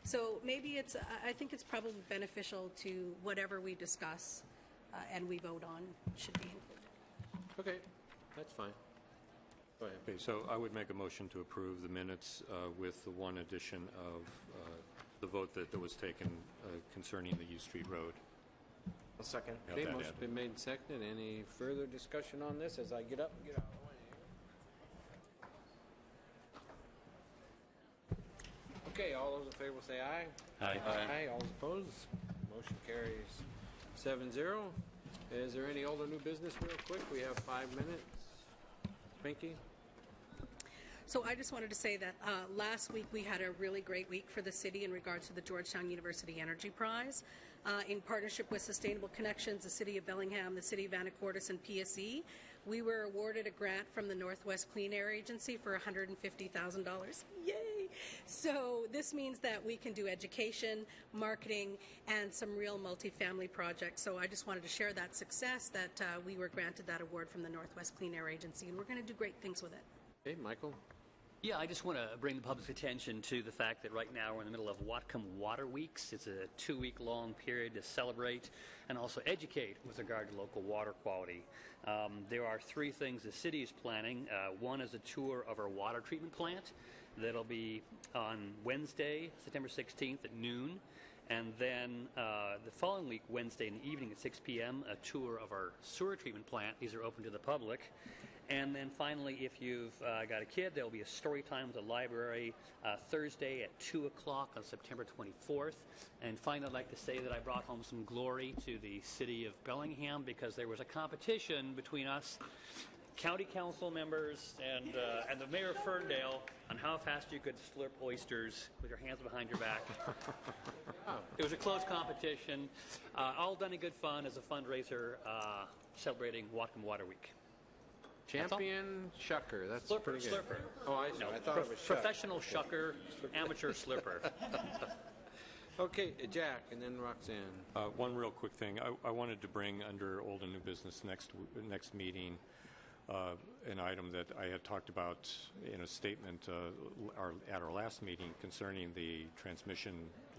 So maybe I think it's probably beneficial to whatever we discuss and we vote on should be included. Okay, that's fine. Go ahead. Okay, so I would make a motion to approve the minutes with the one addition of the vote that was taken concerning the U Street Road. A second. Okay, motion's been made and seconded. Any further discussion on this as I get up and get out of the way? Okay, all those in favor will say aye. Aye. Aye. All opposed? Motion carries 7-0. Is there any older new business real quick? We have 5 minutes. Pinky? So I just wanted to say that last week we had a really great week for the city in regards to the Georgetown University Energy Prize. In partnership with Sustainable Connections, the City of Bellingham, the City of Anacortes, and PSE, we were awarded a grant from the Northwest Clean Air Agency for $150,000. Yay! So this means that we can do education, marketing, and some real multifamily projects. So I just wanted to share that success that we were granted that award from the Northwest Clean Air Agency, and we're going to do great things with it. Okay, Michael? Yeah, I just want to bring the public's attention to the fact that right now we're in the middle of Whatcom Water Weeks. It's a 2-week-long period to celebrate and also educate with regard to local water quality. There are 3 things the city is planning. One is a tour of our water treatment plant that'll be on Wednesday, September 16th at noon. And then the following week, Wednesday in the evening at 6 p.m., a tour of our sewer treatment plant. These are open to the public. And then finally, if you've got a kid, there will be a story time with the library Thursday at 2 o'clock on September 24th. And finally, I'd like to say that I brought home some glory to the city of Bellingham because there was a competition between us, county council members, and the mayor of Ferndale on how fast you could slurp oysters with your hands behind your back. It was a close competition, all done in good fun as a fundraiser celebrating Whatcom Water Week. Champion shucker. That's Slurper, pretty good. slurper. Oh, I see. No, I thought it was shuck. professional shucker, amateur slurper. Okay, Jack, and then Roxanne. One real quick thing. I wanted to bring under old and new business next meeting an item that I had talked about in a statement at our last meeting concerning the transmission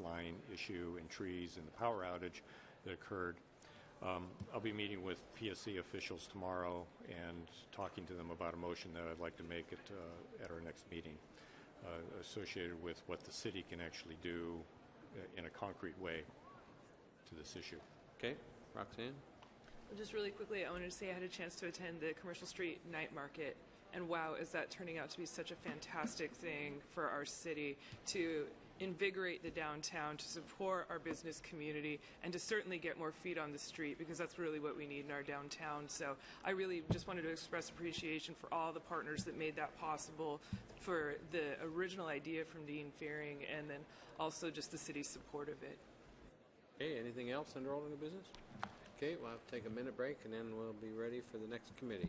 line issue and trees and the power outage that occurred. I'll be meeting with PSC officials tomorrow and talking to them about a motion that I'd like to make at our next meeting associated with what the city can actually do in a concrete way to this issue. Okay, Roxanne? Just really quickly, I wanted to say I had a chance to attend the Commercial Street Night Market, and wow, is that turning out to be such a fantastic thing for our city to invigorate the downtown, to support our business community, and to certainly get more feet on the street, because that's really what we need in our downtown. So I really just wanted to express appreciation for all the partners that made that possible, for the original idea from Dean Fearing, and then also just the city's support of it. Okay, anything else under old and new business? Okay, we'll have to take a minute break, and then we'll be ready for the next committee.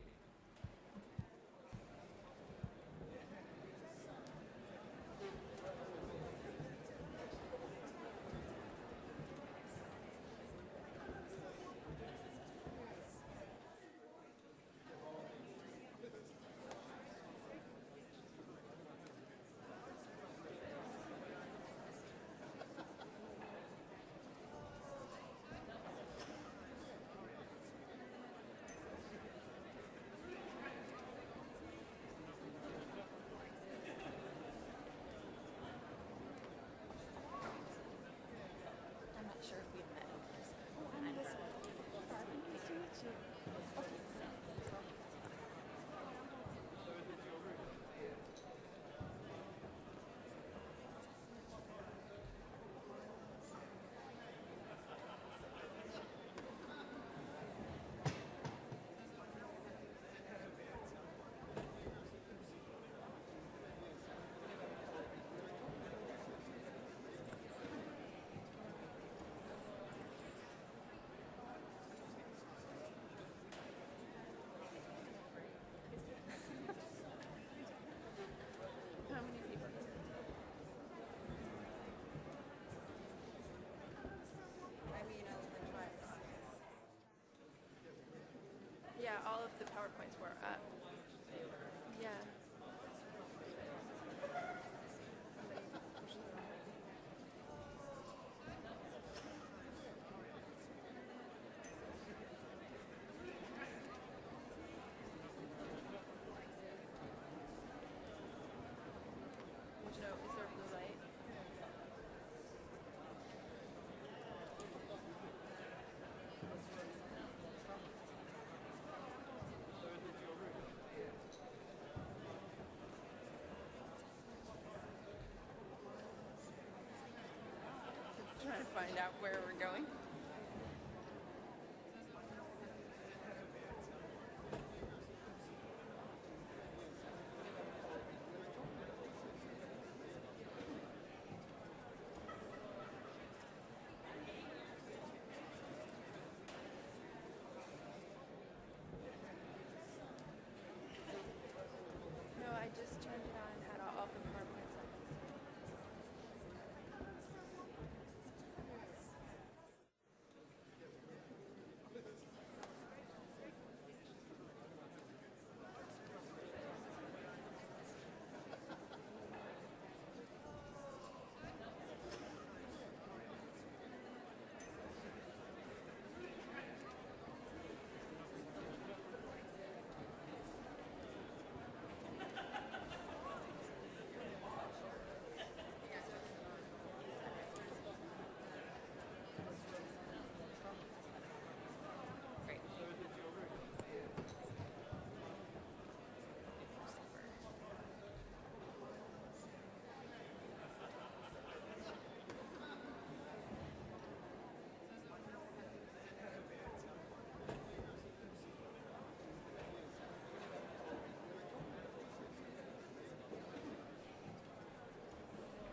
Yeah, all of the PowerPoints were up. Yeah. to find out where we're going. No, I just turned it on, had all the PowerPoints up.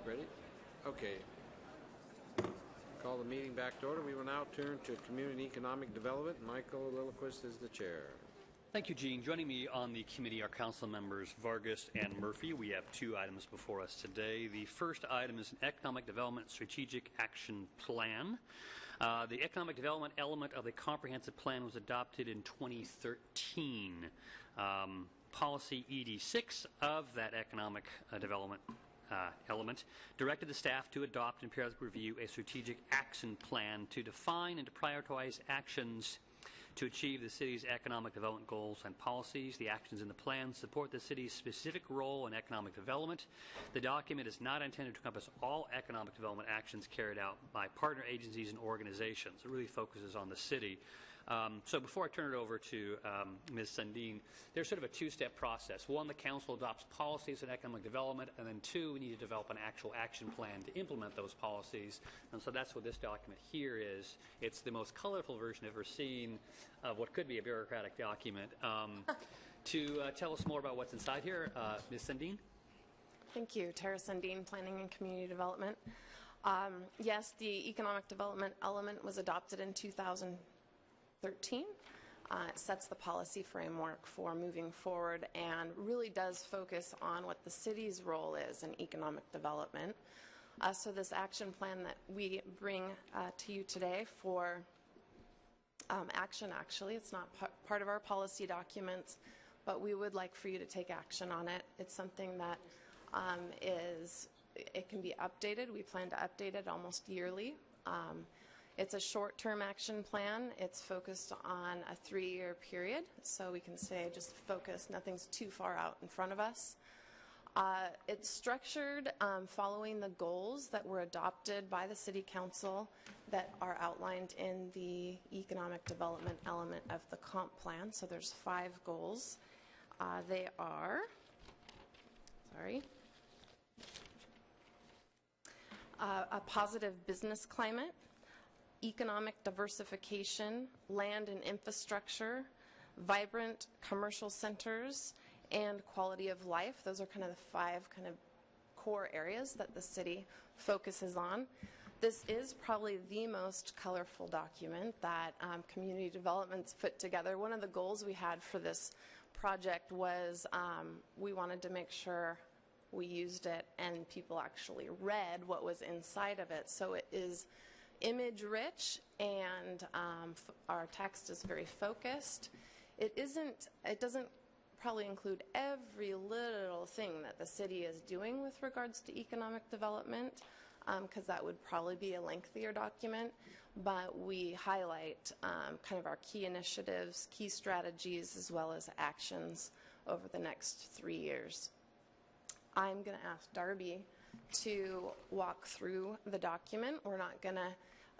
Great. Ready? Okay. Call the meeting back to order. We will now turn to Community Economic Development. Michael Lillquist is the chair. Thank you, Gene. Joining me on the committee are council members Vargas and Murphy. We have two items before us today. The first item is an Economic Development Strategic Action Plan. The economic development element of the comprehensive plan was adopted in 2013. Policy ED6 of that economic development element directed the staff to adopt and periodically review a strategic action plan to define and to prioritize actions to achieve the city's economic development goals and policies. The actions in the plan support the city's specific role in economic development. The document is not intended to encompass all economic development actions carried out by partner agencies and organizations. It really focuses on the city. So before I turn it over to Ms. Sundin, there's sort of a two-step process. One, the council adopts policies in economic development, and then two, we need to develop an actual action plan to implement those policies. And so that's what this document here is. It's the most colorful version I've ever seen of what could be a bureaucratic document. To tell us more about what's inside here, Ms. Sundin. Thank you. Tara Sundin, Planning and Community Development. Yes, the economic development element was adopted in 2013. It sets the policy framework for moving forward and really does focus on what the city's role is in economic development. So this action plan that we bring to you today for action, actually, it's not part of our policy documents, but we would like for you to take action on it. It's something that it can be updated. We plan to update it almost yearly. It's a short-term action plan. It's focused on a 3-year period, so we can say just focus, nothing's too far out in front of us. It's structured following the goals that were adopted by the City Council that are outlined in the economic development element of the comp plan. So there's 5 goals. They are, a positive business climate, economic diversification, land and infrastructure, vibrant commercial centers, and quality of life. Those are kind of the 5 kind of core areas that the city focuses on. This is probably the most colorful document that community development's put together. One of the goals we had for this project was we wanted to make sure we used it and people actually read what was inside of it. So it is image rich, and our text is very focused. It doesn't probably include every little thing that the city is doing with regards to economic development, because that would probably be a lengthier document, but we highlight kind of our key initiatives, key strategies, as well as actions over the next 3 years. I'm going to ask Darby to walk through the document. We're not going to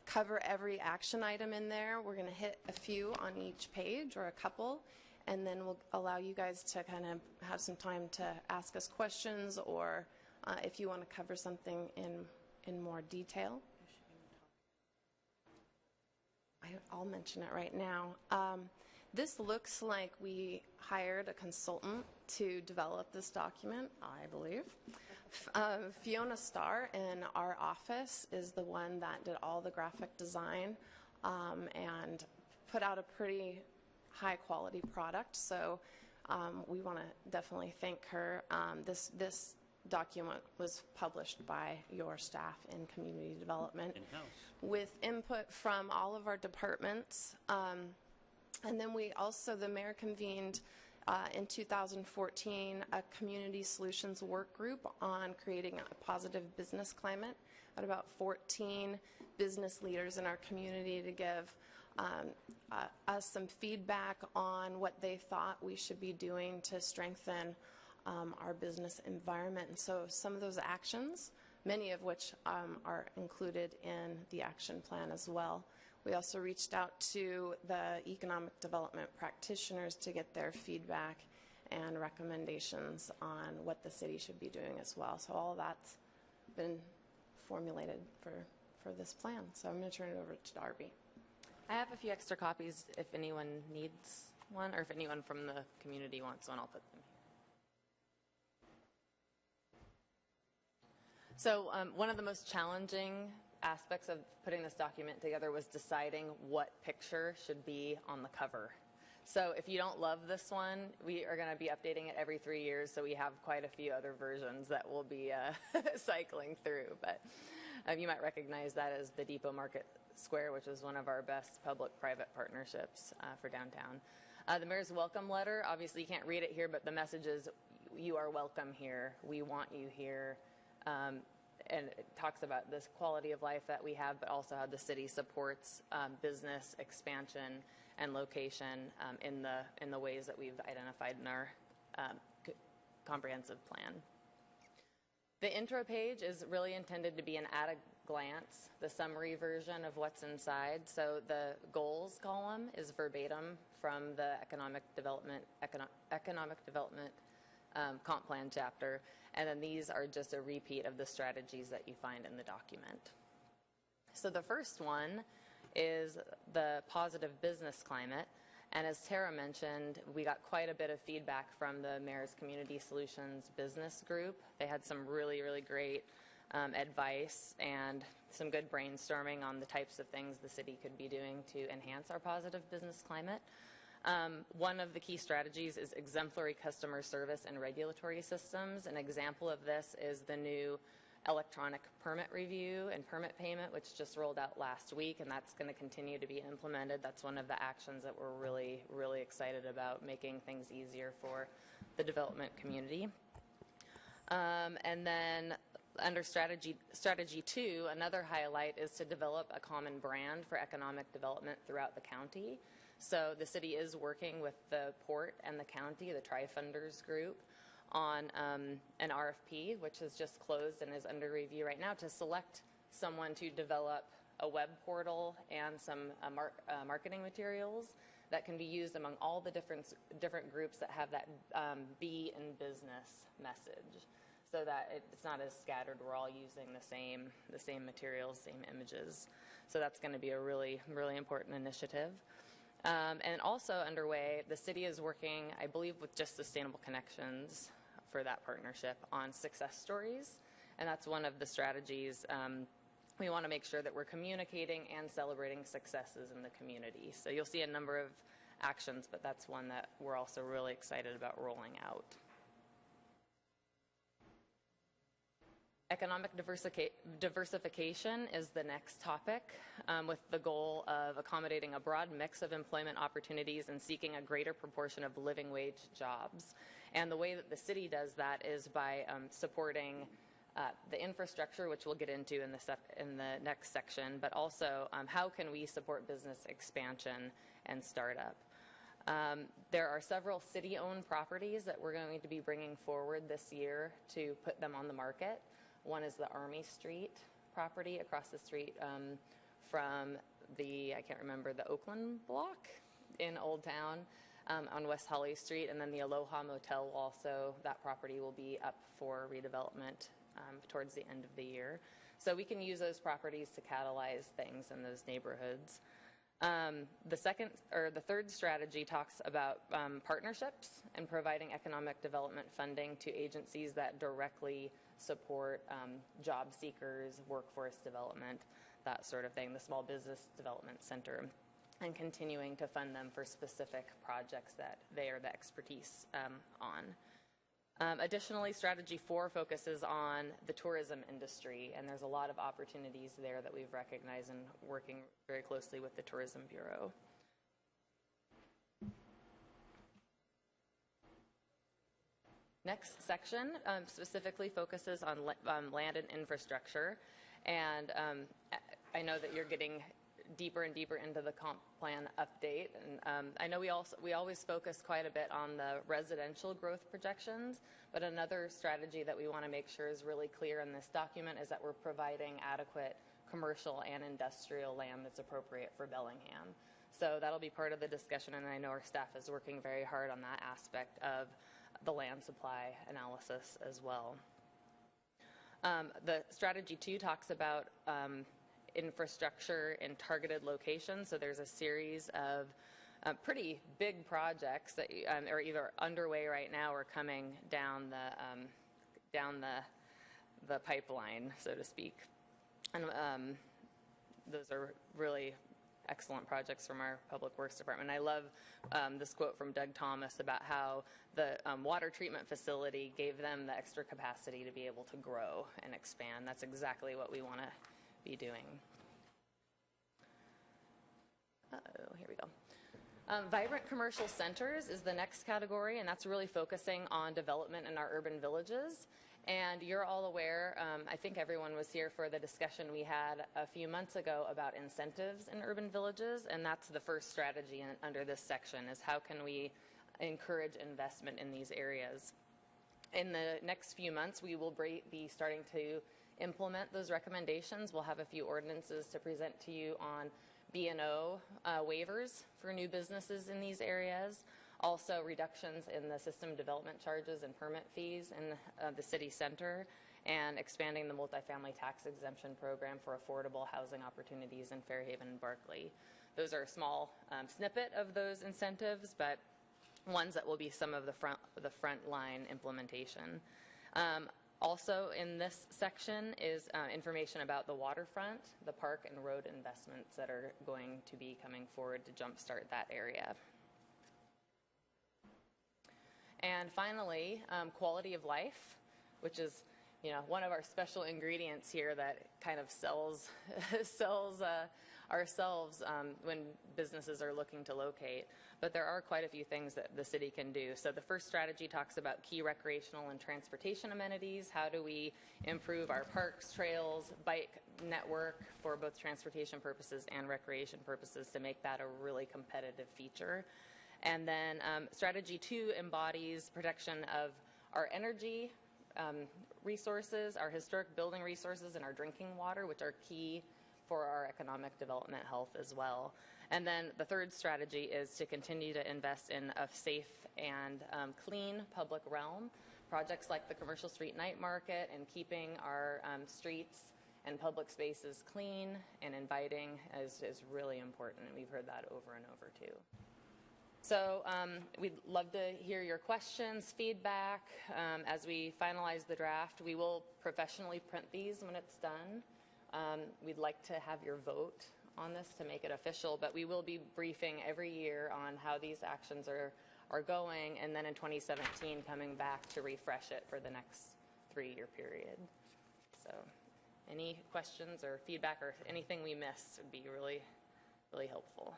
cover every action item in there. We're going to hit a few on each page, or a couple, and then we'll allow you guys to kind of have some time to ask us questions, or if you want to cover something in more detail. I'll mention it right now. This looks like we hired a consultant to develop this document, I believe. Fiona Starr in our office is the one that did all the graphic design and put out a pretty high quality product. So we want to definitely thank her. This document was published by your staff in community development In-house. with input from all of our departments. And then the mayor convened in 2014 a community solutions work group on creating a positive business climate. Had about 14 business leaders in our community to give us some feedback on what they thought we should be doing to strengthen our business environment. And so some of those actions, many of which are included in the action plan as well. We also reached out to the economic development practitioners to get their feedback and recommendations on what the city should be doing as well. So all of that's been formulated for this plan. So I'm going to turn it over to Darby. I have a few extra copies if anyone needs one, or if anyone from the community wants one, I'll put them here. So one of the most challenging aspects of putting this document together was deciding what picture should be on the cover. So if you don't love this one, we are going to be updating it every 3 years, so we have quite a few other versions that we'll be cycling through. But you might recognize that as the Depot Market Square, which is one of our best public-private partnerships for downtown. The mayor's welcome letter, obviously you can't read it here, but the message is, you are welcome here, we want you here. And it talks about this quality of life that we have, but also how the city supports business expansion and location in the ways that we've identified in our comprehensive plan. The intro page is really intended to be an at-a-glance, the summary version of what's inside. So the goals column is verbatim from the economic development comp plan chapter, and then these are just a repeat of the strategies that you find in the document. So the first one is the positive business climate, and as Tara mentioned, we got quite a bit of feedback from the Mayor's Community Solutions business group. They had some really, really great advice and some good brainstorming on the types of things the city could be doing to enhance our positive business climate. One of the key strategies is exemplary customer service and regulatory systems. An example of this is the new electronic permit review and permit payment, which just rolled out last week, and that's going to continue to be implemented. That's one of the actions that we're really, really excited about, making things easier for the development community. And then under strategy 2, another highlight is to develop a common brand for economic development throughout the county. So the city is working with the port and the county, the Tri-Funders group, on an RFP, which has just closed and is under review right now, to select someone to develop a web portal and some marketing materials that can be used among all the different groups that have that be in business message, so that it's not as scattered. We're all using the same materials, same images. So that's going to be a really, really important initiative. And also underway, the city is working, I believe, with Just Sustainable Connections for that partnership on success stories. And that's one of the strategies. We want to make sure that we're communicating and celebrating successes in the community. So you'll see a number of actions, but that's one that we're also really excited about rolling out. Economic diversification is the next topic, with the goal of accommodating a broad mix of employment opportunities and seeking a greater proportion of living wage jobs. And the way that the city does that is by supporting the infrastructure, which we'll get into in the next section, but also how can we support business expansion and startup. There are several city-owned properties that we're going to be bringing forward this year to put them on the market. One is the Army Street property across the street from the Oakland block in Old Town on West Holly Street, and then the Aloha Motel also, that property will be up for redevelopment towards the end of the year. So we can use those properties to catalyze things in those neighborhoods. The third strategy talks about partnerships and providing economic development funding to agencies that directly support job seekers, workforce development, that sort of thing, the Small Business Development Center, and continuing to fund them for specific projects that they are the expertise on. Additionally, Strategy 4 focuses on the tourism industry, and there's a lot of opportunities there that we've recognized in working very closely with the Tourism Bureau. Next section specifically focuses on land and infrastructure, and I know that you're getting deeper and deeper into the comp plan update, and I know we always focus quite a bit on the residential growth projections, but another strategy that we want to make sure is really clear in this document is that we're providing adequate commercial and industrial land that's appropriate for Bellingham. So that'll be part of the discussion, and I know our staff is working very hard on that aspect of the land supply analysis as well. The Strategy 2 talks about infrastructure in targeted locations. So there's a series of pretty big projects that are either underway right now or coming down the pipeline, so to speak. And those are really excellent projects from our Public Works Department. I love this quote from Doug Thomas about how the water treatment facility gave them the extra capacity to be able to grow and expand. That's exactly what we want to be doing. Here we go. Vibrant commercial centers is the next category, and that's really focusing on development in our urban villages. And you're all aware, I think everyone was here for the discussion we had a few months ago about incentives in urban villages, and that's the first strategy under this section, is how can we encourage investment in these areas. In the next few months, we will be starting to implement those recommendations. We'll have a few ordinances to present to you on B&O waivers for new businesses in these areas. Also, reductions in the system development charges and permit fees in the city center, and expanding the multifamily tax exemption program for affordable housing opportunities in Fairhaven and Barkley. Those are a small snippet of those incentives, but ones that will be some of the front line implementation. Also in this section is information about the waterfront, the park and road investments that are going to be coming forward to jumpstart that area. And finally, quality of life, which is, one of our special ingredients here that kind of sells ourselves when businesses are looking to locate. But there are quite a few things that the city can do. So the first strategy talks about key recreational and transportation amenities. How do we improve our parks, trails, bike network for both transportation purposes and recreation purposes to make that a really competitive feature? And then Strategy 2 embodies protection of our energy resources, our historic building resources, and our drinking water, which are key for our economic development health as well. And then the third strategy is to continue to invest in a safe and clean public realm. Projects like the Commercial Street Night Market and keeping our streets and public spaces clean and inviting is really important. We've heard that over and over too. So we'd love to hear your questions, feedback. As we finalize the draft, we will professionally print these when it's done. We'd like to have your vote on this to make it official, but we will be briefing every year on how these actions are going, and then in 2017 coming back to refresh it for the next 3-year period. So any questions or feedback or anything we missed would be really, really helpful.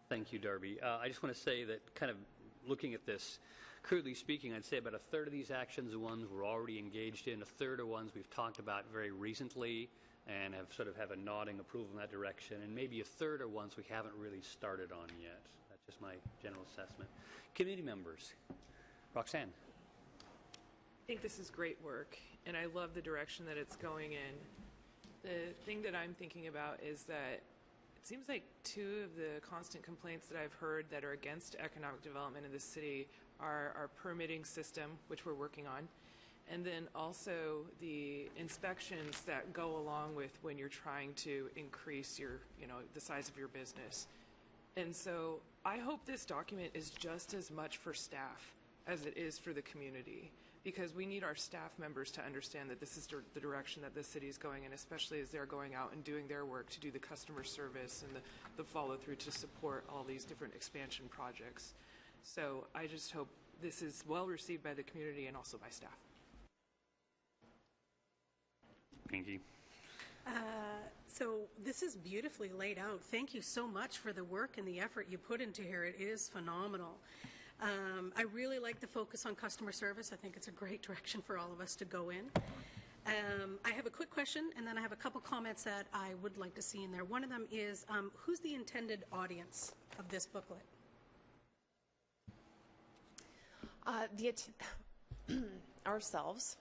Thank you, Darby. I just want to say that kind of looking at this, crudely speaking, I'd say about a third of these actions are ones we're already engaged in, a third are ones we've talked about very recently and have a nodding approval in that direction, and maybe a third are ones we haven't really started on yet. That's just my general assessment. Committee members. Roxanne. I think this is great work, and I love the direction that it's going in. The thing that I'm thinking about is that it seems like 2 of the constant complaints that I've heard that are against economic development in the city are our permitting system, which we're working on, and then also the inspections that go along with when you're trying to increase your, the size of your business. And so I hope this document is just as much for staff as it is for the community, because we need our staff members to understand that this is the direction that the city is going in, especially as they're going out and doing their work to do the customer service and the follow-through to support all these different expansion projects. So I just hope this is well received by the community and also by staff. Pinky. So this is beautifully laid out. Thank you so much for the work and the effort you put into here. It is phenomenal. I really like the focus on customer service. I think it's a great direction for all of us to go in. I have a quick question, and then I have a couple comments that I would like to see in there. One of them is, who's the intended audience of this booklet? Ourselves.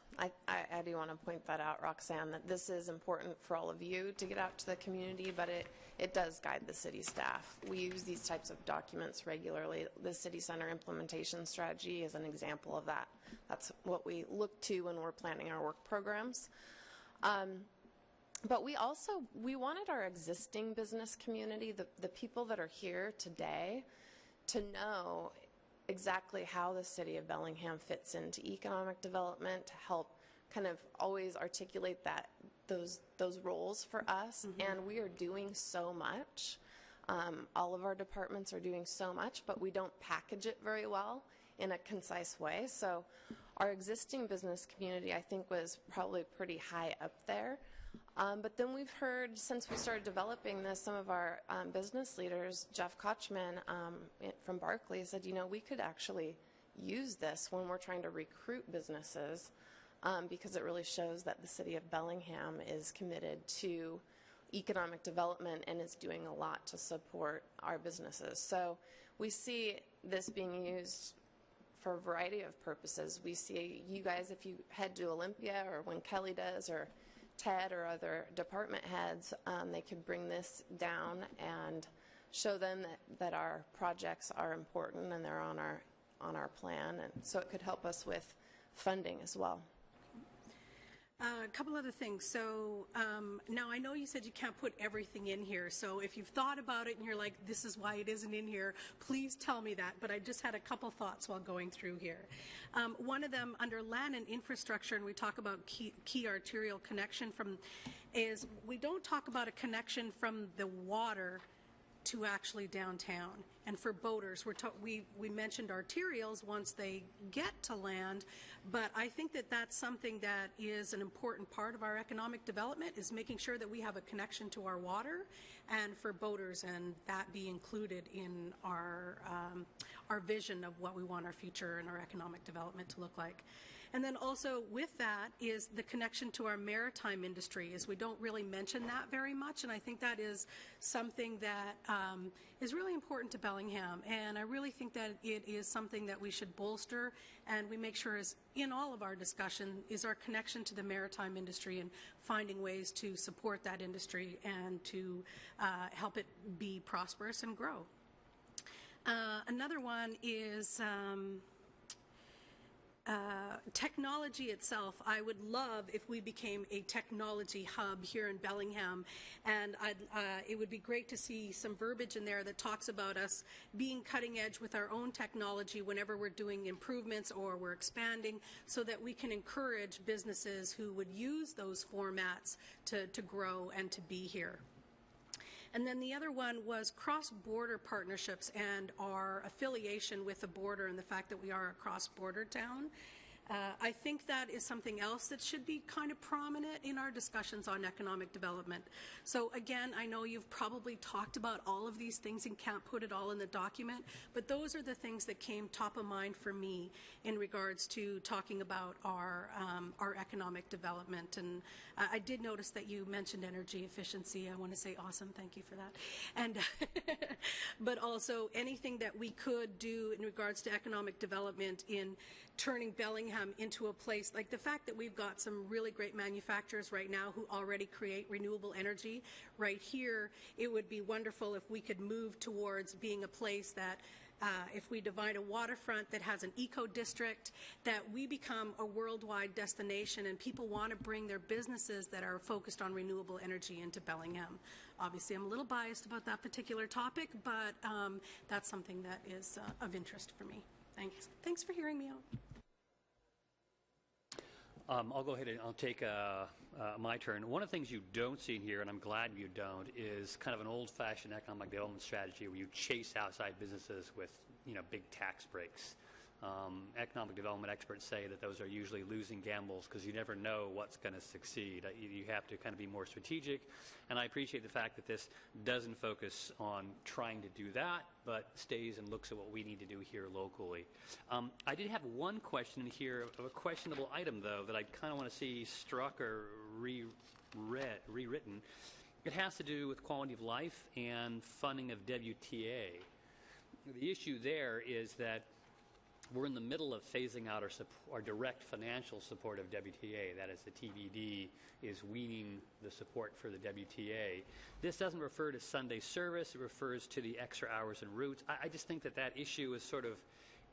I do want to point that out, Roxanne, that this is important for all of you to get out to the community, but it does guide the city staff. We use these types of documents regularly. The City Center Implementation Strategy is an example of that. That's what we look to when we're planning our work programs. But we wanted our existing business community, the people that are here today, to know exactly how the city of Bellingham fits into economic development, to help kind of always articulate those roles for us. And we are doing so much. All of our departments are doing so much, but we don't package it very well in a concise way. So our existing business community, I think, was probably pretty high up there. But then we've heard, since we started developing this, some of our business leaders, Jeff Kochman from Barclay, said, we could actually use this when we're trying to recruit businesses, because it really shows that the city of Bellingham is committed to economic development and is doing a lot to support our businesses. So we see this being used for a variety of purposes. We see you guys, if you head to Olympia, or when Kelly does, or Ted or other department heads, they could bring this down and show them that our projects are important and they're on our plan, and so it could help us with funding as well. A couple other things. So now I know you said you can't put everything in here, so if you've thought about it and you're like, this is why it isn't in here, please tell me that. But I just had a couple thoughts while going through here. One of them, under land and infrastructure, and we talk about key arterial connection is we don't talk about a connection from the water to actually downtown. And for boaters, we mentioned arterials once they get to land, but I think that's something that is an important part of our economic development, is making sure that we have a connection to our water, and for boaters, and that be included in our vision of what we want our future and our economic development to look like. And then also with that is the connection to our maritime industry, is we don't really mention that very much, and I think that is something that is really important to Bellingham, and I really think that it is something that we should bolster, and we make sure is in all of our discussion is our connection to the maritime industry and finding ways to support that industry and to help it be prosperous and grow. Another one is technology itself. I would love if we became a technology hub here in Bellingham, and it would be great to see some verbiage in there that talks about us being cutting edge with our own technology whenever we're doing improvements or we're expanding, so that we can encourage businesses who would use those formats to grow and to be here. And then the other one was cross-border partnerships and our affiliation with the border, and the fact that we are a cross-border town. I think that is something else that should be kind of prominent in our discussions on economic development. So again, I know you've probably talked about all of these things and can't put it all in the document, but those are the things that came top of mind for me in regards to talking about our economic development. And I did notice that you mentioned energy efficiency. I want to say awesome, thank you for that. And but also anything that we could do in regards to economic development in turning Bellingham into a place, like the fact that we've got some really great manufacturers right now who already create renewable energy right here. It would be wonderful if we could move towards being a place that if we divide a waterfront that has an eco-district, that we become a worldwide destination and people want to bring their businesses that are focused on renewable energy into Bellingham. Obviously, I'm a little biased about that particular topic, but that's something that is of interest for me. Thanks for hearing me out. I'll go ahead and I'll take my turn. One of the things you don't see in here, and I'm glad you don't, is kind of an old-fashioned economic development strategy where you chase outside businesses with, big tax breaks. Economic development experts say that those are usually losing gambles because you never know what's going to succeed. You have to kind of be more strategic, and I appreciate the fact that this doesn't focus on trying to do that, but stays and looks at what we need to do here locally. I did have one question here, of a questionable item, though, that I kind of want to see struck or rewritten. It has to do with quality of life and funding of WTA. The issue there is that we're in the middle of phasing out our direct financial support of WTA. That is, the TBD is weaning the support for the WTA. This doesn't refer to Sunday service. It refers to the extra hours and routes. I just think that issue is sort of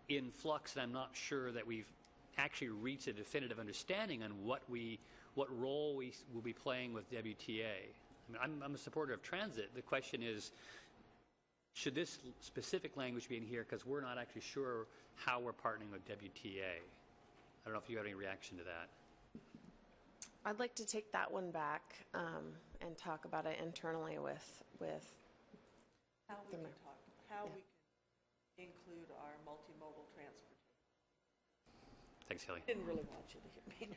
in flux, and I'm not sure that we've actually reached a definitive understanding on what role we will be playing with WTA. I mean, I'm a supporter of transit. The question is, should this specific language be in here because we're not actually sure how we're partnering with WTA? I don't know if you have any reaction to that. I'd like to take that one back and talk about it internally with how we can include our multimodal transportation. Thanks, Kelly. Didn't really want you to hear me.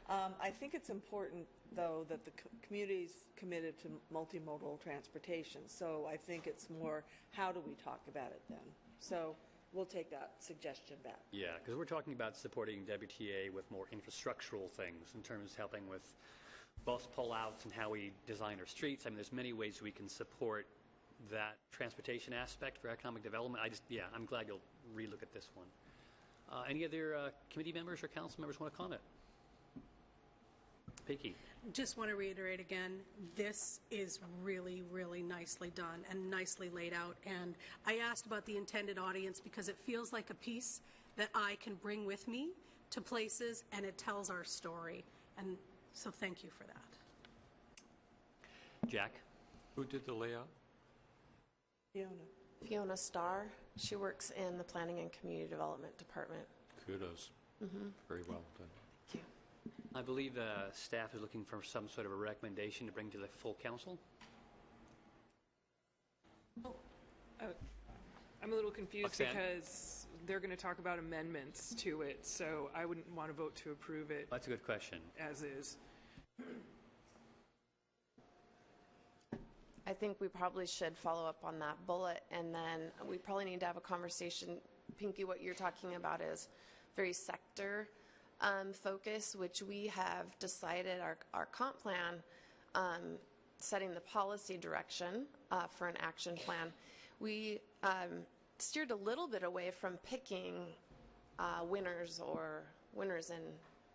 I think it's important, though, that the community's committed to multimodal transportation. So I think it's more, how do we talk about it then? So we'll take that suggestion back. Yeah, because we're talking about supporting WTA with more infrastructural things in terms of helping with bus pull-outs and how we design our streets. I mean, there's many ways we can support that transportation aspect for economic development. I'm glad you'll relook at this one. Any other committee members or council members want to comment? Pinky. Just want to reiterate again, this is really, really nicely done and nicely laid out. And I asked about the intended audience because it feels like a piece that I can bring with me to places, and it tells our story. And so thank you for that. Jack. Who did the layout? Fiona Starr. She works in the Planning and Community Development Department. Kudos. Very well done. Thank you. I believe staff is looking for some sort of a recommendation to bring to the full council. I'm a little confused Roxanne? because they're going to talk about amendments to it, so I wouldn't want to vote to approve it That's a good question. as is. I think we probably should follow up on that bullet, and then we probably need to have a conversation. Pinky, what you're talking about is very sector focus, which we have decided our comp plan, setting the policy direction for an action plan. We steered a little bit away from picking winners or winners and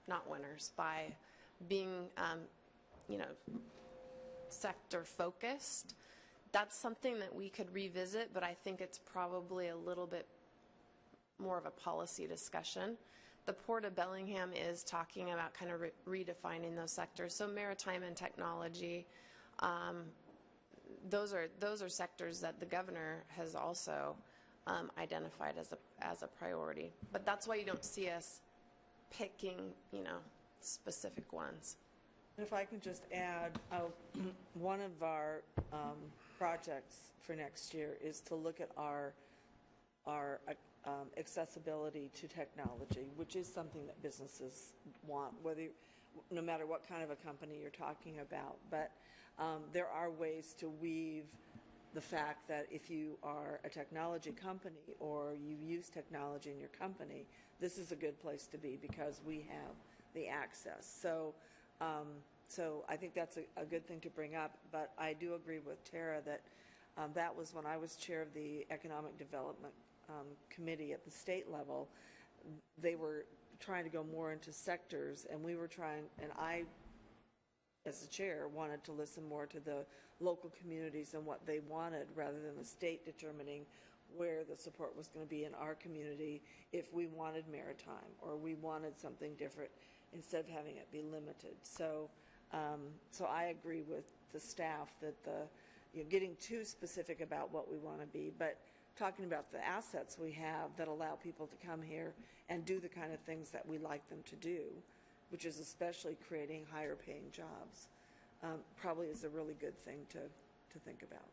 not winners by being, sector focused. That's something that we could revisit, but I think it's probably a little bit more of a policy discussion. The Port of Bellingham is talking about kind of redefining those sectors. So maritime and technology, those are sectors that the governor has also identified as a priority. But that's why you don't see us picking, specific ones. If I can just add, one of our projects for next year is to look at our accessibility to technology, which is something that businesses want, no matter what kind of a company you're talking about. But there are ways to weave the fact that if you are a technology company or you use technology in your company, this is a good place to be because we have the access. So I think that's a good thing to bring up, but I do agree with Tara that that was when I was chair of the Economic Development Committee at the state level. They were trying to go more into sectors, and we were trying, and I, as the chair, wanted to listen more to the local communities and what they wanted rather than the state determining where the support was going to be in our community if we wanted maritime or we wanted something different instead of having it be limited. So, so I agree with the staff that getting too specific about what we want to be, but talking about the assets we have that allow people to come here and do the kind of things that we like them to do, which is especially creating higher paying jobs, probably is a really good thing to think about.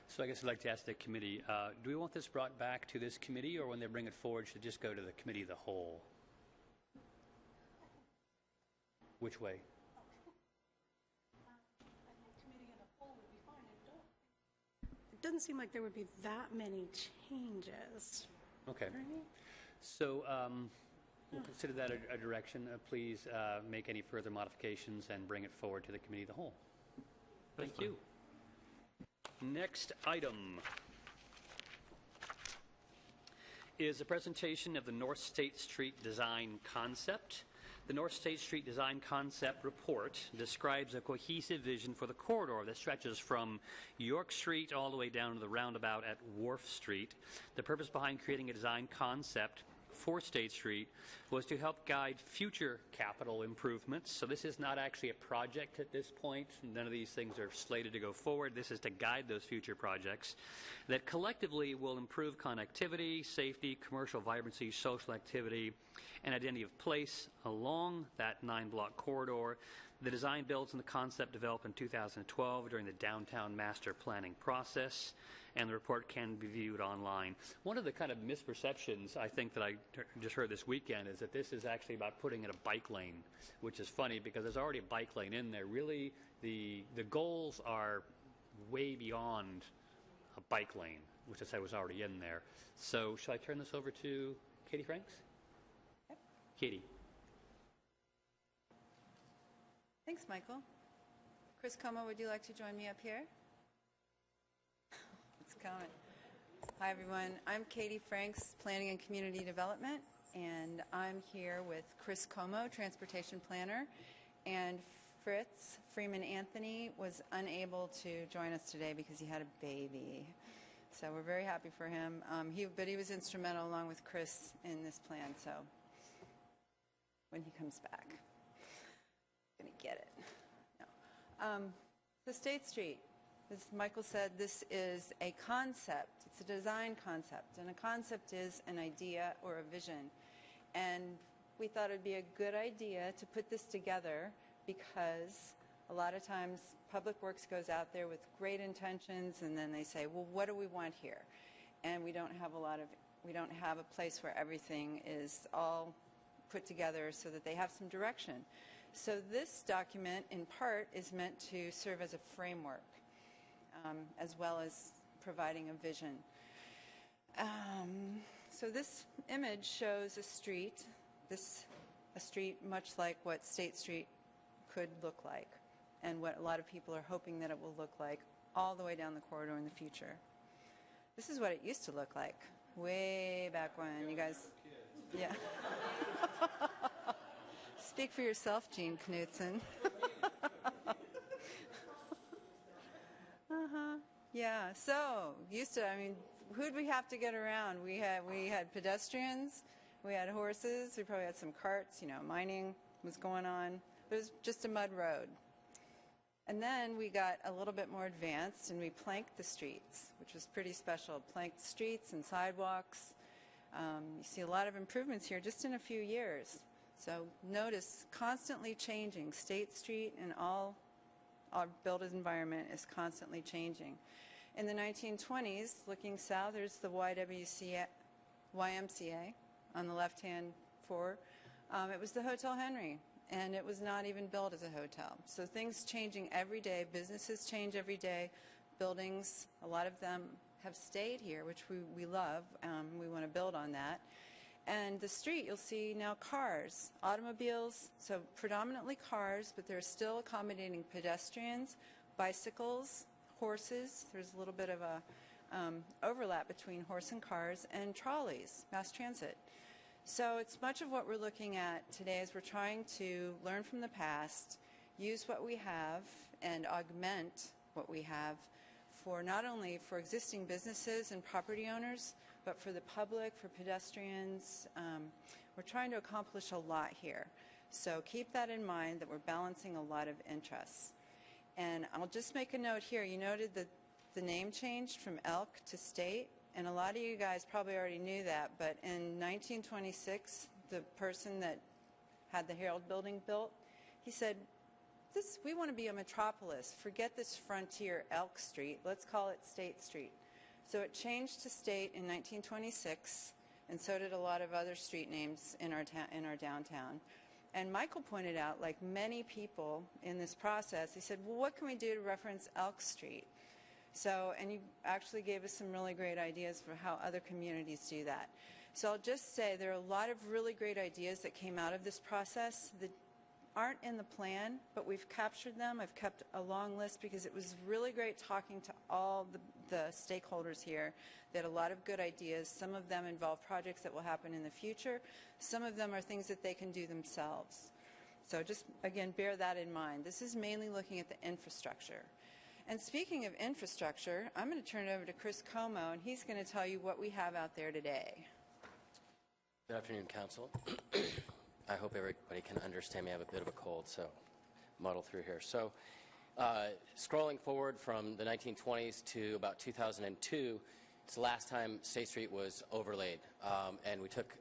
So I guess I'd like to ask the committee, do we want this brought back to this committee, or when they bring it forward, should it just go to the committee of the whole? Which way? It doesn't seem like there would be that many changes. Okay. Right? So we'll consider that a direction. Please make any further modifications and bring it forward to the committee of the whole. Thank you. Next item is a presentation of the North State Street Design Concept. The North State Street Design Concept Report describes a cohesive vision for the corridor that stretches from York Street all the way down to the roundabout at Wharf Street. The purpose behind creating a design concept for State Street was to help guide future capital improvements. So this is not actually a project at this point. None of these things are slated to go forward. This is to guide those future projects that collectively will improve connectivity, safety, commercial vibrancy, social activity, and identity of place along that 9-block corridor. The design builds on the concept developed in 2012 during the downtown master planning process, and the report can be viewed online. One of the kind of misperceptions I think that I just heard this weekend is that this is actually about putting in a bike lane, which is funny because there's already a bike lane in there. Really, the goals are way beyond a bike lane, which I said was already in there. So shall I turn this over to Katie Franks? Yep. Katie. Thanks, Michael. Chris Como, would you like to join me up here? It's coming. Hi, everyone. I'm Katie Franks, Planning and Community Development, and I'm here with Chris Como, Transportation Planner, and Fritz Freeman Anthony was unable to join us today because he had a baby. So we're very happy for him. But he was instrumental, along with Chris, in this plan. So when he comes back, I'm going to get it. No. So State Street, as Michael said, this is a concept. It's a design concept, and a concept is an idea or a vision. And we thought it would be a good idea to put this together because a lot of times Public Works goes out there with great intentions, and then they say, well, what do we want here? And we don't have a place where everything is all put together so that they have some direction. So this document, in part, is meant to serve as a framework, as well as providing a vision. So this image shows a street, much like what State Street could look like, and what a lot of people are hoping that it will look like all the way down the corridor in the future. This is what it used to look like way back when. You guys, yeah. Speak for yourself, Gene Knutson. Yeah, so who'd we have to get around? We had pedestrians, we had horses, we probably had some carts, mining was going on. It was just a mud road. And then we got a little bit more advanced and we planked the streets, which was pretty special. Planked streets and sidewalks. You see a lot of improvements here just in a few years. So notice, constantly changing. State Street and all our built environment is constantly changing. In the 1920s, looking south, there's the YMCA on the left-hand forward. It was the Hotel Henry, and it was not even built as a hotel. So things changing every day. Businesses change every day. Buildings, a lot of them have stayed here, which we love. We want to build on that. And the street, you'll see now cars, automobiles, so predominantly cars, but they're still accommodating pedestrians, bicycles, horses. There's a little bit of a overlap between horse and cars, and trolleys, mass transit. So it's much of what we're looking at today as we're trying to learn from the past, use what we have, and augment what we have for not only for existing businesses and property owners, but for the public, for pedestrians. We're trying to accomplish a lot here. So keep that in mind, that we're balancing a lot of interests. And I'll just make a note here. You noted that the name changed from Elk to State, and a lot of you guys probably already knew that, but in 1926, the person that had the Herald Building built, he said, we want to be a metropolis. Forget this frontier Elk Street. Let's call it State Street. So it changed to State in 1926, and so did a lot of other street names in our downtown. And Michael pointed out, like many people in this process, he said, well, what can we do to reference Elk Street? So, and you actually gave us some really great ideas for how other communities do that. So I'll just say there are a lot of really great ideas that came out of this process that aren't in the plan, but we've captured them. I've kept a long list because it was really great talking to all the stakeholders here. They had a lot of good ideas. Some of them involve projects that will happen in the future. Some of them are things that they can do themselves. So just, again, bear that in mind. This is mainly looking at the infrastructure. And speaking of infrastructure, I'm going to turn it over to Chris Como, and he's going to tell you what we have out there today. Good afternoon, Council. I hope everybody can understand me. I have a bit of a cold, so muddle through here. So scrolling forward from the 1920s to about 2002, it's the last time State Street was overlaid. And we took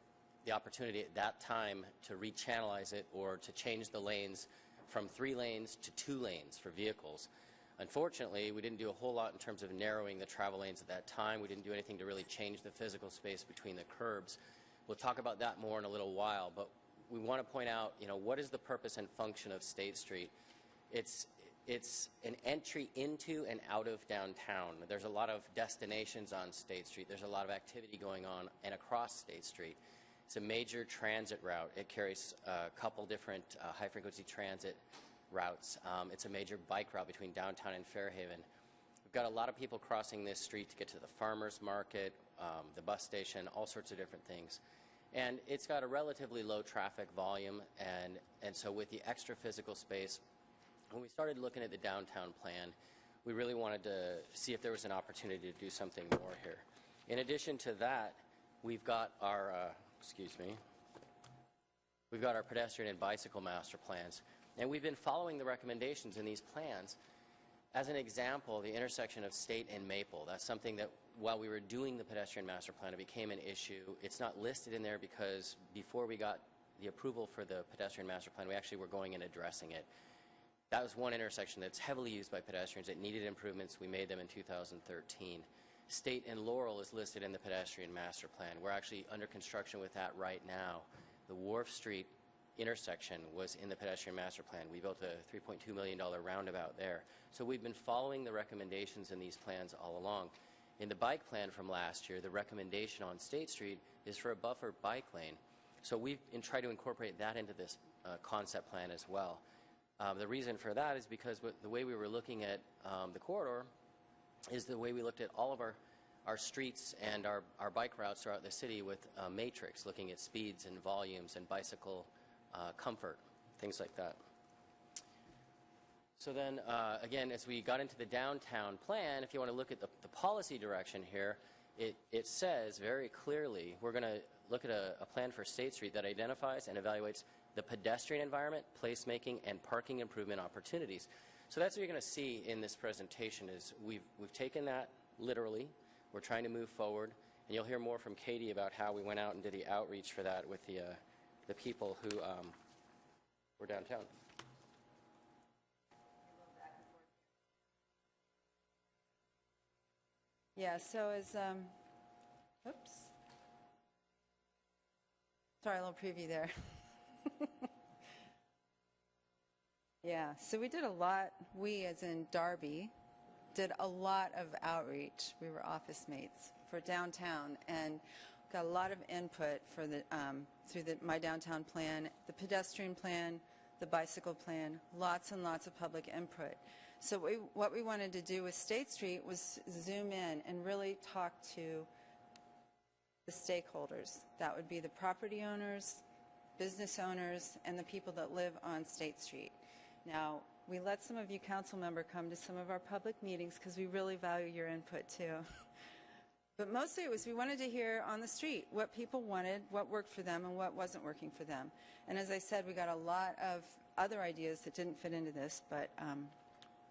the opportunity at that time to rechannelize it or to change the lanes from 3 lanes to 2 lanes for vehicles. Unfortunately, we didn't do a whole lot in terms of narrowing the travel lanes at that time. We didn't do anything to really change the physical space between the curbs. We'll talk about that more in a little while, but we want to point out, what is the purpose and function of State Street? It's an entry into and out of downtown. There's a lot of destinations on State Street. There's a lot of activity going on and across State Street. It's a major transit route. It carries a couple different high-frequency transit routes. It's a major bike route between downtown and Fairhaven. We've got a lot of people crossing this street to get to the farmers market, the bus station, all sorts of different things. And it's got a relatively low traffic volume, and so with the extra physical space, when we started looking at the downtown plan, we really wanted to see if there was an opportunity to do something more here. In addition to that, we've got our, we've got our pedestrian and bicycle master plans. And we've been following the recommendations in these plans. As an example, the intersection of State and Maple, that's something that while we were doing the pedestrian master plan, it became an issue. It's not listed in there because before we got the approval for the pedestrian master plan, we actually were going and addressing it. That was one intersection that's heavily used by pedestrians. It needed improvements. We made them in 2013. State and Laurel is listed in the pedestrian master plan. We're actually under construction with that right now. The Wharf Street intersection was in the pedestrian master plan. We built a $3.2 million roundabout there. So we've been following the recommendations in these plans all along. In the bike plan from last year, the recommendation on State Street is for a buffer bike lane. So we've tried to incorporate that into this concept plan as well. The reason for that is because the way we were looking at the corridor is the way we looked at all of our streets and our bike routes throughout the city with a matrix, looking at speeds and volumes and bicycle comfort, things like that. So then, again, as we got into the downtown plan, if you want to look at the policy direction here, it says very clearly we're going to look at a plan for State Street that identifies and evaluates the pedestrian environment, placemaking, and parking improvement opportunities. So that's what you're going to see in this presentation is we've taken that literally. We're trying to move forward, and you'll hear more from Katie about how we went out and did the outreach for that with the people who were downtown. Yeah, so as, oops. Sorry, a little preview there. Yeah, so we did a lot, we as in Darby, did a lot of outreach. We were office mates for downtown and got a lot of input for the, through my downtown plan, the pedestrian plan, the bicycle plan, lots and lots of public input. So what we wanted to do with State Street was zoom in and really talk to the stakeholders. That would be the property owners, business owners, and the people that live on State Street. Now, we let some of you council member come to some of our public meetings because we really value your input too. But mostly it was we wanted to hear on the street what people wanted, what worked for them, and what wasn't working for them. And as I said, we got a lot of other ideas that didn't fit into this, but I'm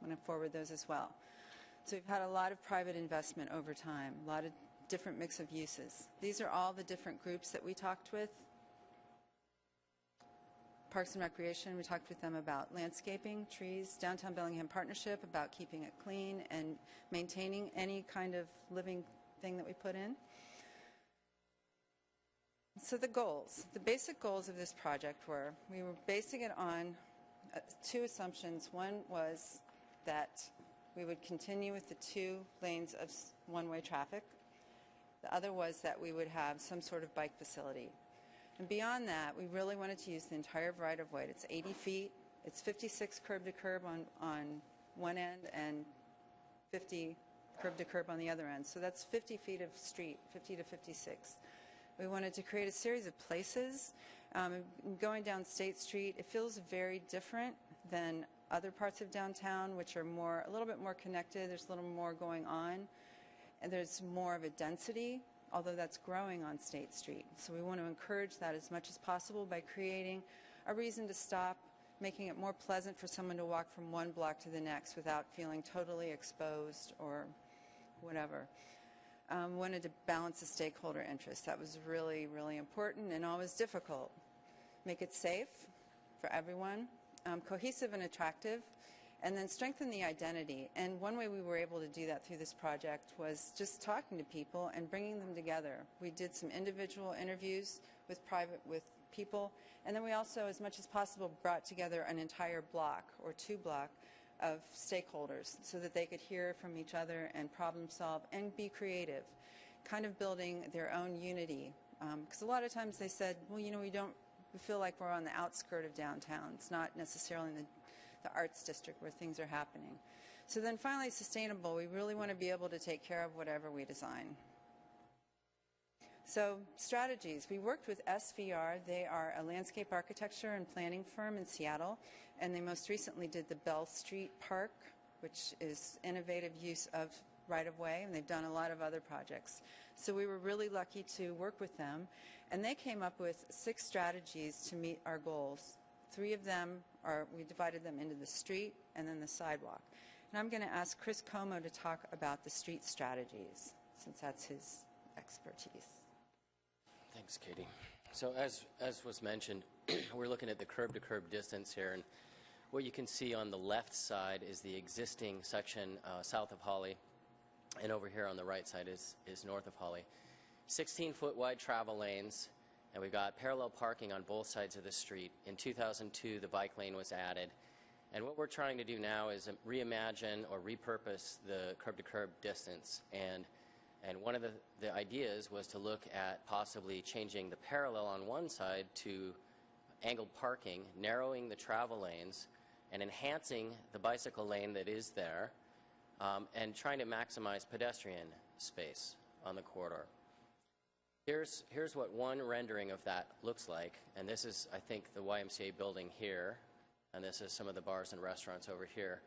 going to forward those as well. So we've had a lot of private investment over time, a lot of different mix of uses. These are all the different groups that we talked with. Parks and Recreation, we talked with them about landscaping, trees, Downtown Bellingham Partnership, about keeping it clean and maintaining any kind of living thing that we put in. So the goals, the basic goals of this project were, we were basing it on two assumptions. One was that we would continue with the 2 lanes of one-way traffic. The other was that we would have some sort of bike facility. And beyond that, we really wanted to use the entire right-of-way. It's 80 feet. It's 56 curb to curb on one end and 50 curb to curb on the other end. So that's 50 feet of street, 50 to 56. We wanted to create a series of places. Going down State Street, it feels very different than other parts of downtown, which are a little bit more connected. There's a little more going on, and there's more of a density, although that's growing on State Street. So we want to encourage that as much as possible by creating a reason to stop, making it more pleasant for someone to walk from one block to the next without feeling totally exposed or whatever. Wanted to balance the stakeholder interests. That was really, really important and always difficult. Make it safe for everyone, cohesive and attractive, and then strengthen the identity. And one way we were able to do that through this project was just talking to people and bringing them together. We did some individual interviews with people, and then we also, as much as possible, brought together an entire block or 2 block of stakeholders so that they could hear from each other and problem solve and be creative, kind of building their own unity. Because a lot of times they said, well, you know, we feel like we're on the outskirt of downtown. It's not necessarily in the arts district where things are happening. So then finally, sustainable. We really want to be able to take care of whatever we design. So strategies. We worked with SVR. They are a landscape architecture and planning firm in Seattle, and they most recently did the Bell Street Park, which is innovative use of right-of-way, and they've done a lot of other projects. So we were really lucky to work with them, and they came up with 6 strategies to meet our goals. 3 of them we divided them into the street and then the sidewalk. And I'm going to ask Chris Como to talk about the street strategies, since that's his expertise. Thanks, Katie. So as was mentioned, we're looking at the curb-to-curb distance here, and what you can see on the left side is the existing section south of Holly, and over here on the right side is north of Holly. 16-foot wide travel lanes, and we've got parallel parking on both sides of the street. In 2002, the bike lane was added, and what we're trying to do now is reimagine or repurpose the curb-to-curb distance, and one of the ideas was to look at possibly changing the parallel on one side to angled parking, narrowing the travel lanes, and enhancing the bicycle lane that is there, and trying to maximize pedestrian space on the corridor. Here's what one rendering of that looks like, and this is, I think, the YMCA building here, and this is some of the bars and restaurants over here.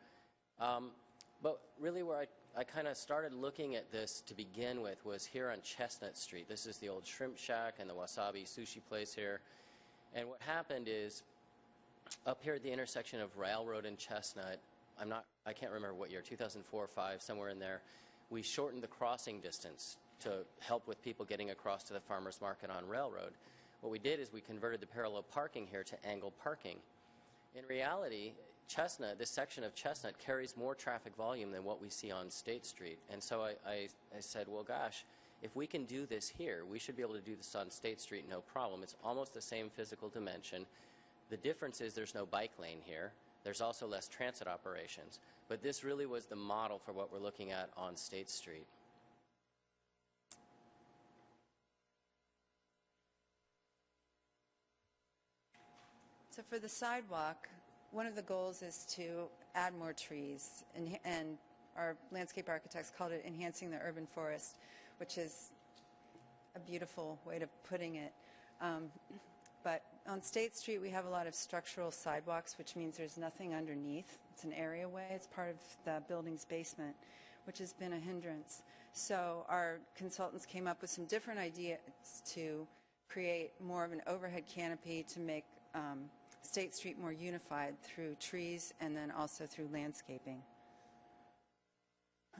But really where I kind of started looking at this to begin with was here on Chestnut Street. This is the old shrimp shack and the Wasabi sushi place here. And what happened is, up here at the intersection of Railroad and Chestnut, I can't remember what year, 2004 or 5, somewhere in there, we shortened the crossing distance to help with people getting across to the farmers market on Railroad. What we did is we converted the parallel parking here to angled parking. In reality, Chestnut, this section of Chestnut carries more traffic volume than what we see on State Street. And so I said, well, gosh, if we can do this here, we should be able to do this on State Street, no problem. It's almost the same physical dimension. The difference is there's no bike lane here. There's also less transit operations. But this really was the model for what we're looking at on State Street. So for the sidewalk, one of the goals is to add more trees, and our landscape architects called it enhancing the urban forest, which is a beautiful way of putting it. But on State Street, we have a lot of structural sidewalks, which means there's nothing underneath. It's an areaway. It's part of the building's basement, which has been a hindrance. So our consultants came up with some different ideas to create more of an overhead canopy to make State Street more unified through trees and then also through landscaping.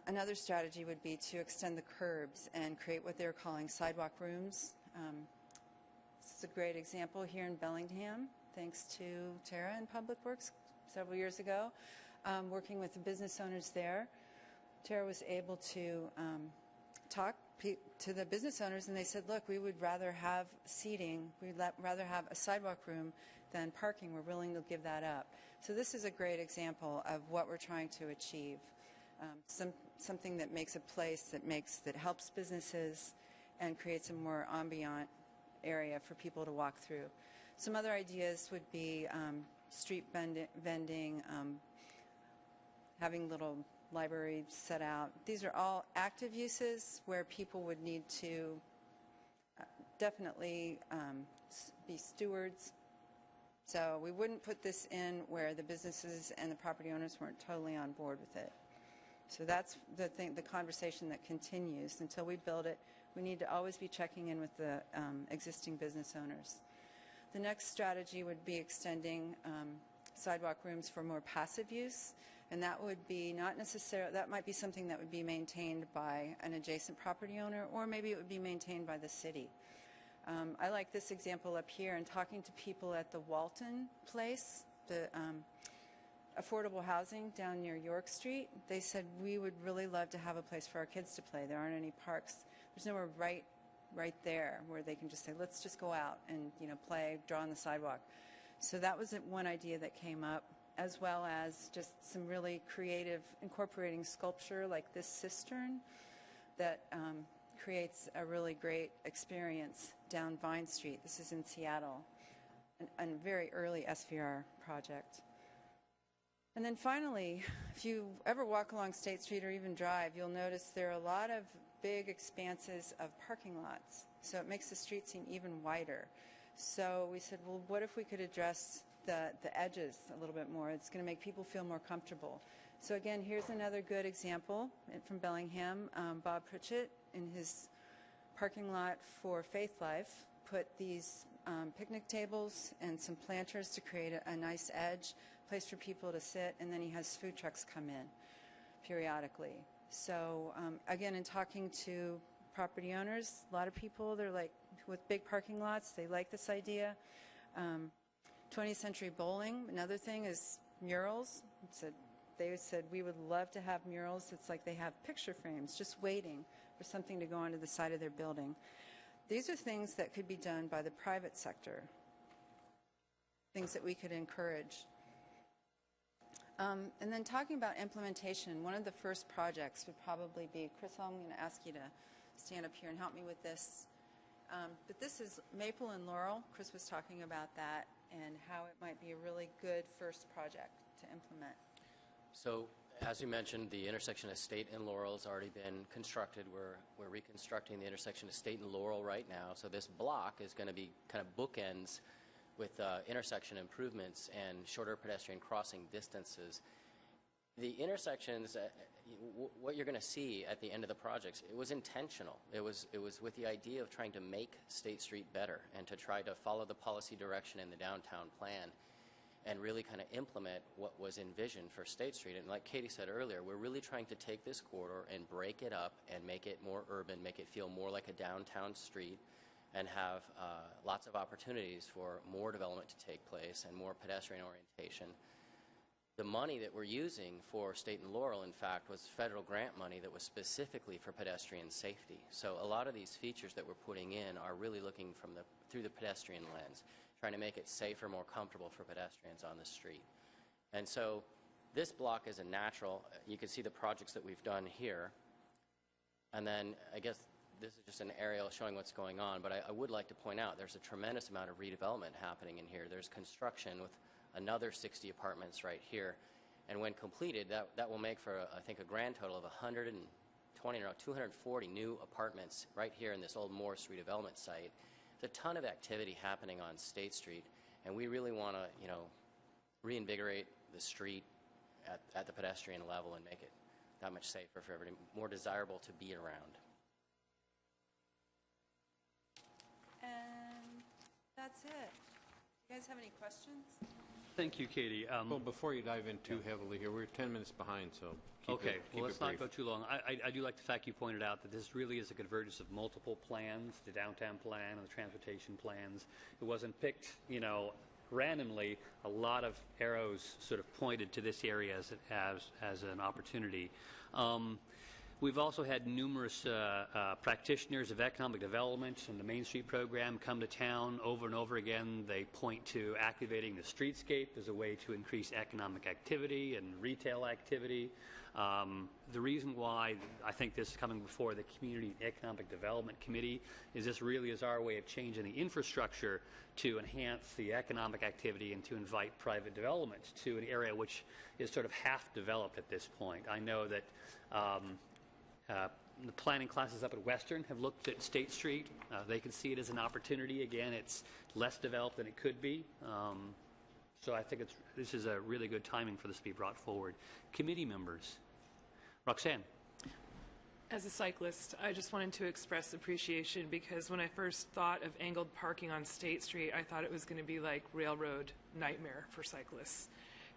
Another strategy would be to extend the curbs and create what they're calling sidewalk rooms. This is a great example here in Bellingham, thanks to Tara in Public Works several years ago, working with the business owners there. Tara was able to talk to the business owners, and they said, look, we would rather have seating, we'd rather have a sidewalk room than parking. We're willing to give that up. So this is a great example of what we're trying to achieve. Something that makes a place that helps businesses and creates a more ambient area for people to walk through. Some other ideas would be street vending, having little libraries set out. These are all active uses where people would need to definitely be stewards. So we wouldn't put this in where the businesses and the property owners weren't totally on board with it. So that's the conversation that continues. Until we build it, we need to always be checking in with the existing business owners. The next strategy would be extending sidewalk rooms for more passive use, and that would be not necessarily, that might be something that would be maintained by an adjacent property owner, or maybe it would be maintained by the city. I like this example up here, and talking to people at the Walton place, the affordable housing down near York Street. They said, we would really love to have a place for our kids to play. There aren't any parks. There's nowhere right there where they can just say, let's just go out and play, draw on the sidewalk. So that was one idea that came up, as well as just some really creative incorporating sculpture like this cistern that creates a really great experience down Vine Street. This is in Seattle, a very early SVR project. And then finally, if you ever walk along State Street or even drive, you'll notice there are a lot of big expanses of parking lots. So it makes the street seem even wider. So we said, well, what if we could address the edges a little bit more? It's going to make people feel more comfortable. So again, here's another good example from Bellingham. Bob Pritchett, in his parking lot for Faith Life, put these picnic tables and some planters to create a nice edge, place for people to sit, and then he has food trucks come in periodically. So again, in talking to property owners, a lot of people, they're like, with big parking lots, they like this idea. 20th Century Bowling, another thing is murals. They said, we would love to have murals. It's like they have picture frames just waiting for something to go onto the side of their building. These are things that could be done by the private sector, things that we could encourage. And then talking about implementation, one of the first projects would probably be, Chris, I'm going to ask you to stand up here and help me with this. But this is Maple and Laurel. Chris was talking about that and how it might be a really good first project to implement. So, as you mentioned, the intersection of State and Laurel has already been constructed. We're reconstructing the intersection of State and Laurel right now. So this block is going to be kind of bookends with intersection improvements and shorter pedestrian crossing distances. The intersections, what you're going to see at the end of the projects, it was intentional. It was with the idea of trying to make State Street better and to try to follow the policy direction in the downtown plan and really kind of implement what was envisioned for State Street. And like Katie said earlier, we're really trying to take this corridor and break it up and make it more urban, make it feel more like a downtown street, and have lots of opportunities for more development to take place and more pedestrian orientation. The money that we're using for State and Laurel, in fact, was federal grant money that was specifically for pedestrian safety. So a lot of these features that we're putting in are really looking through the pedestrian lens, trying to make it safer, more comfortable for pedestrians on the street. And so this block is a natural. You can see the projects that we've done here. And then I guess this is just an aerial showing what's going on, but I would like to point out there's a tremendous amount of redevelopment happening in here. There's construction with another 60 apartments right here, and when completed, that will make for, I think, a grand total of 120 or 240 new apartments right here in this old Morris redevelopment site a ton of activity happening on State Street, and we really want to, reinvigorate the street at the pedestrian level and make it that much safer for everybody, more desirable to be around. And that's it. You guys have any questions? Thank you, Katie. Well, before you dive in too heavily here, we're 10 minutes behind, so keep Okay, it well, let's brief. not go too long. I do like the fact you pointed out that this really is a convergence of multiple plans, the downtown plan and the transportation plans. It wasn't picked, randomly. A lot of arrows sort of pointed to this area as an opportunity. We've also had numerous practitioners of economic development and the Main Street program come to town over and over again. They point to activating the streetscape as a way to increase economic activity and retail activity. The reason why I think this is coming before the Community Economic Development Committee is this really is our way of changing the infrastructure to enhance the economic activity and to invite private development to an area which is sort of half developed at this point. I know that the planning classes up at Western have looked at State Street. They can see it as an opportunity. Again, it's less developed than it could be. So I think this is a really good timing for this to be brought forward. Committee members. Roxanne. As a cyclist, I just wanted to express appreciation because when I first thought of angled parking on State Street, I thought it was going to be like railroad nightmare for cyclists.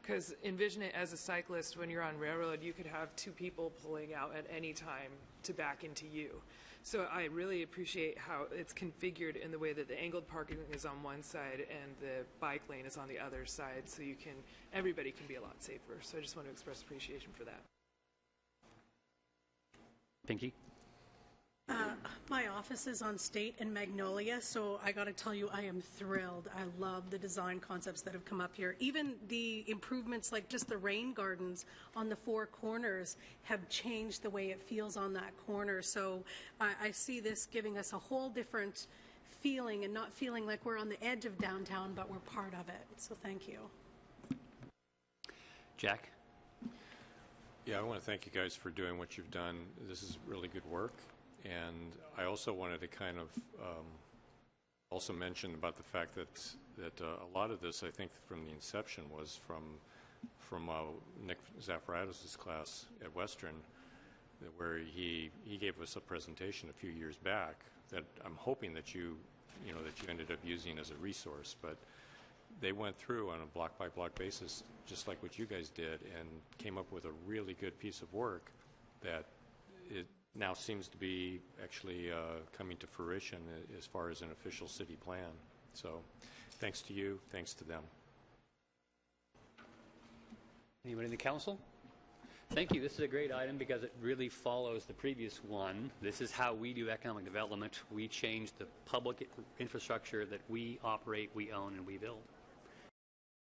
Because envision it as a cyclist, when you're on railroad, you could have two people pulling out at any time to back into you. So I really appreciate how it's configured in the way that the angled parking is on one side and the bike lane is on the other side, so everybody can be a lot safer. So I just want to express appreciation for that. Pinky. My office is on State and Magnolia, so I got to tell you, I am thrilled. I love the design concepts that have come up here. Even the improvements, like just the rain gardens on the four corners, have changed the way it feels on that corner. So I see this giving us a whole different feeling and not feeling like we're on the edge of downtown, but we're part of it. So thank you. Jack. Yeah, I want to thank you guys for doing what you've done. This is really good work. And I also wanted to kind of also mention about the fact that a lot of this, I think, from the inception was from Nick Zafiradis' class at Western, where he gave us a presentation a few years back that I'm hoping that you ended up using as a resource. But they went through on a block-by-block basis, just like what you guys did, and came up with a really good piece of work that it now seems to be actually coming to fruition as far as an official city plan. So thanks to you, thanks to them. Anybody in the council? Thank you. This is a great item because it really follows the previous one. This is how we do economic development. We change the public infrastructure that we operate, we own, and we build.